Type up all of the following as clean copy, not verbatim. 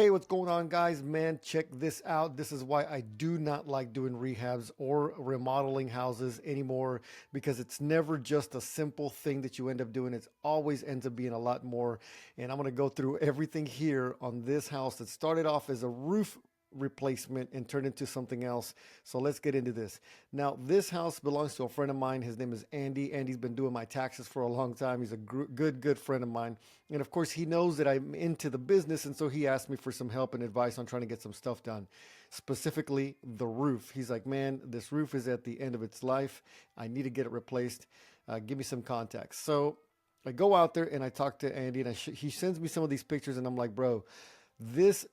Hey, what's going on, guys? Man, check this out. This is why I do not like doing rehabs or remodeling houses anymore, because it's never just a simple thing that you end up doing. It always ends up being a lot more. And I'm going to go through everything here on this house that started off as a roof replacement and turned into something else. So let's get into this. Now, this house belongs to a friend of mine. His name is Andy. Andy's been doing my taxes for a long time. He's a good friend of mine. And of course, he knows that I'm into the business. And so he asked me for some help and advice on trying to get some stuff done, specifically the roof. He's like, man, this roof is at the end of its life. I need to get it replaced. Give me some contacts. So I go out there and I talk to Andy, and he sends me some of these pictures, and I'm like, bro, this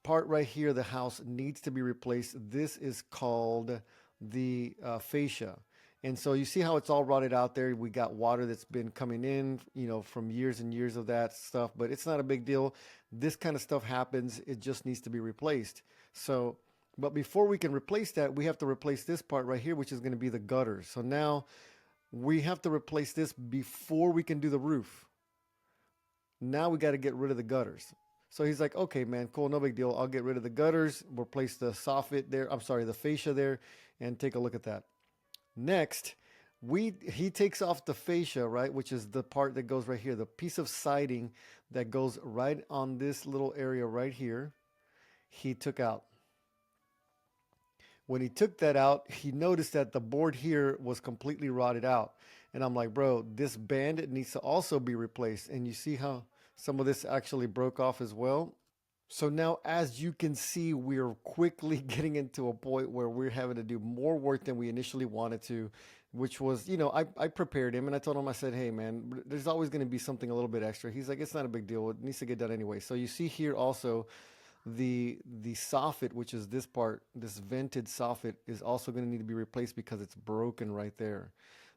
part right here, the house needs to be replaced. This is called the fascia. And so you see how it's all rotted out there. We got water that's been coming in, from years and years of that stuff, but it's not a big deal. This kind of stuff happens. It just needs to be replaced. So, but before we can replace that, we have to replace this part right here, which is going to be the gutters. So now we have to replace this before we can do the roof. Now we got to get rid of the gutters. So he's like, okay, man, cool, no big deal. I'll get rid of the gutters, replace the soffit there. I'm sorry, the fascia there, and take a look at that. Next, he takes off the fascia, right, which is the part that goes right here, the piece of siding that goes right on this little area right here. He took out. When he took that out, he noticed that the board here was completely rotted out. And I'm like, bro, this band needs to also be replaced. And you see how some of this actually broke off as well. So now, as you can see, we're quickly getting into a point where we're having to do more work than we initially wanted to, which was, I prepared him and I told him, I said, hey, man, there's always going to be something a little bit extra. He's like, it's not a big deal. It needs to get done anyway. So you see here also the soffit, which is this part, this vented soffit, is also going to need to be replaced because it's broken right there.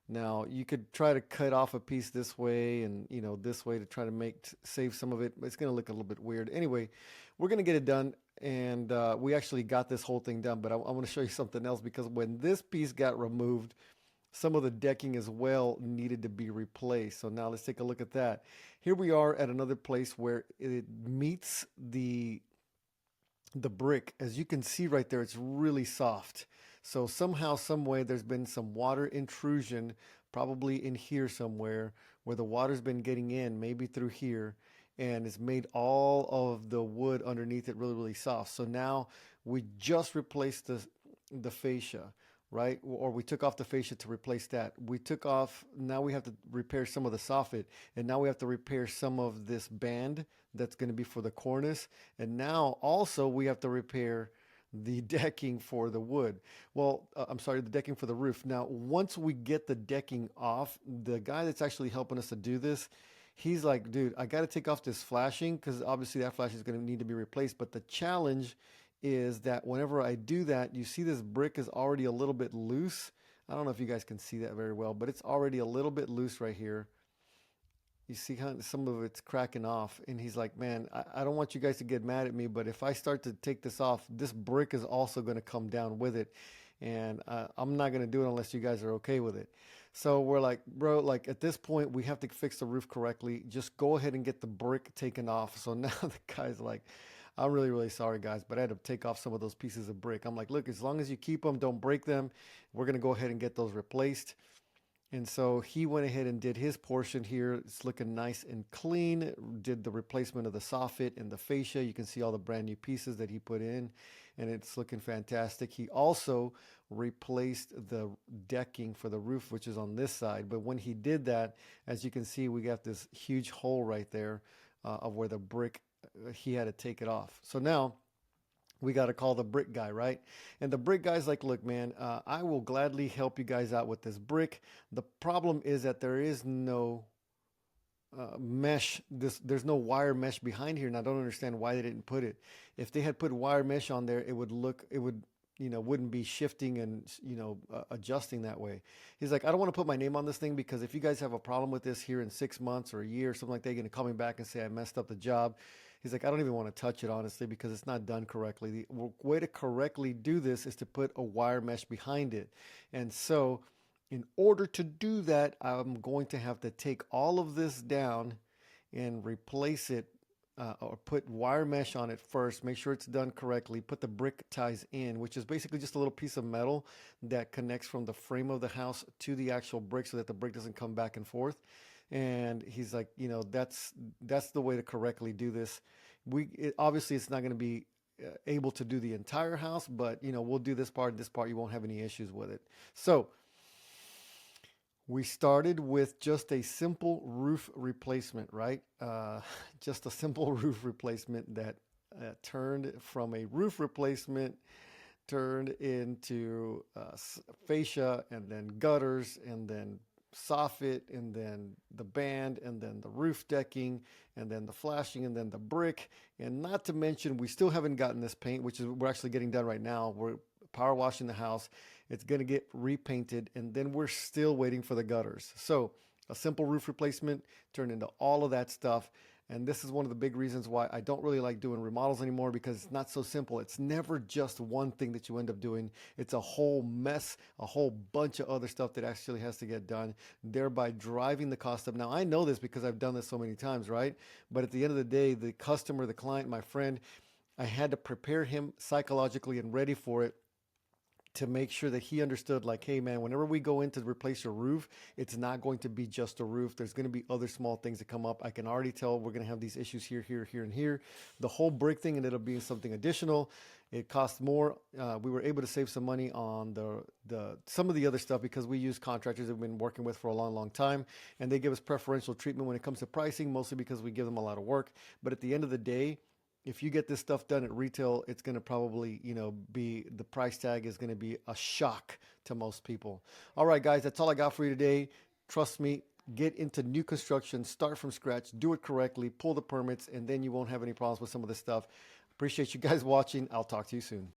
Now you could try to cut off a piece this way and this way to try to save some of it, but it's going to look a little bit weird. Anyway, we're going to get it done, and we actually got this whole thing done. But I want to show you something else, because when this piece got removed, some of the decking as well needed to be replaced. So now let's take a look at that. Here we are at another place where it meets the brick. As you can see right there, it's really soft. So somehow, some way, there's been some water intrusion, probably in here somewhere, where the water's been getting in, maybe through here, and it's made all of the wood underneath it really, really soft. So now we just replaced the fascia, right? Or we took off the fascia to replace that. We took off, now we have to repair some of the soffit, and now we have to repair some of this band that's going to be for the cornice. And now also we have to repair the decking for the wood. Well, I'm sorry, the decking for the roof. Now, once we get the decking off, the guy that's actually helping us to do this, he's like, dude, I got to take off this flashing, because obviously that flashing is going to need to be replaced. But the challenge is that whenever I do that, you see this brick is already a little bit loose. I don't know if you guys can see that very well, but it's already a little bit loose right here. You see how some of it's cracking off. And he's like, man, I don't want you guys to get mad at me, but if I start to take this off, this brick is also going to come down with it. And I'm not going to do it unless you guys are okay with it. So we're like, bro, like at this point, we have to fix the roof correctly. Just go ahead and get the brick taken off. So now the guy's like, I'm really, really sorry, guys, but I had to take off some of those pieces of brick. I'm like, look, as long as you keep them, don't break them, we're going to go ahead and get those replaced. And so he went ahead and did his portion here. It's looking nice and clean. Did the replacement of the soffit and the fascia. You can see all the brand new pieces that he put in, and it's looking fantastic. He also replaced the decking for the roof, which is on this side. But when he did that, as you can see, we got this huge hole right there of where the brick, he had to take it off. So now we got to call the brick guy, right? And the brick guy's like, look, man, I will gladly help you guys out with this brick. The problem is that there is no mesh. There's no wire mesh behind here, and I don't understand why they didn't put it. If they had put wire mesh on there, it would, wouldn't be shifting and, adjusting that way. He's like, I don't want to put my name on this thing, because if you guys have a problem with this here in 6 months or a year or something like that, you're going to call me back and say I messed up the job. He's like, I don't even want to touch it, honestly, because it's not done correctly. The way to correctly do this is to put a wire mesh behind it. And so in order to do that, I'm going to have to take all of this down and replace it or put wire mesh on it first. Make sure it's done correctly. Put the brick ties in, which is basically just a little piece of metal that connects from the frame of the house to the actual brick so that the brick doesn't come back and forth. And he's like, that's the way to correctly do this. Obviously it's not going to be able to do the entire house, but we'll do this part. This part you won't have any issues with it. So we started with just a simple roof replacement, right? Just a simple roof replacement that turned from a roof replacement, turned into fascia, and then gutters, and then soffit, and then the band, and then the roof decking, and then the flashing, and then the brick. And not to mention, we still haven't gotten this paint, which is we're actually getting done right now. We're power washing the house. It's going to get repainted, and then we're still waiting for the gutters. So a simple roof replacement turned into all of that stuff. And this is one of the big reasons why I don't really like doing remodels anymore, because it's not so simple. It's never just one thing that you end up doing. It's a whole mess, a whole bunch of other stuff that actually has to get done, thereby driving the cost up. Now, I know this because I've done this so many times, right? But at the end of the day, the customer, the client, my friend, I had to prepare him psychologically and ready for it, to make sure that he understood, like, hey man, whenever we go in to replace your roof, it's not going to be just a roof. There's going to be other small things that come up. I can already tell we're going to have these issues here, here, here, and here. The whole brick thing ended up being something additional. It cost more. We were able to save some money on the some of the other stuff because we use contractors that we've been working with for a long, long time, and they give us preferential treatment when it comes to pricing, mostly because we give them a lot of work. But at the end of the day, if you get this stuff done at retail, it's going to probably, be, the price tag is going to be a shock to most people. All right, guys, that's all I got for you today. Trust me, get into new construction, start from scratch, do it correctly, pull the permits, and then you won't have any problems with some of this stuff. Appreciate you guys watching. I'll talk to you soon.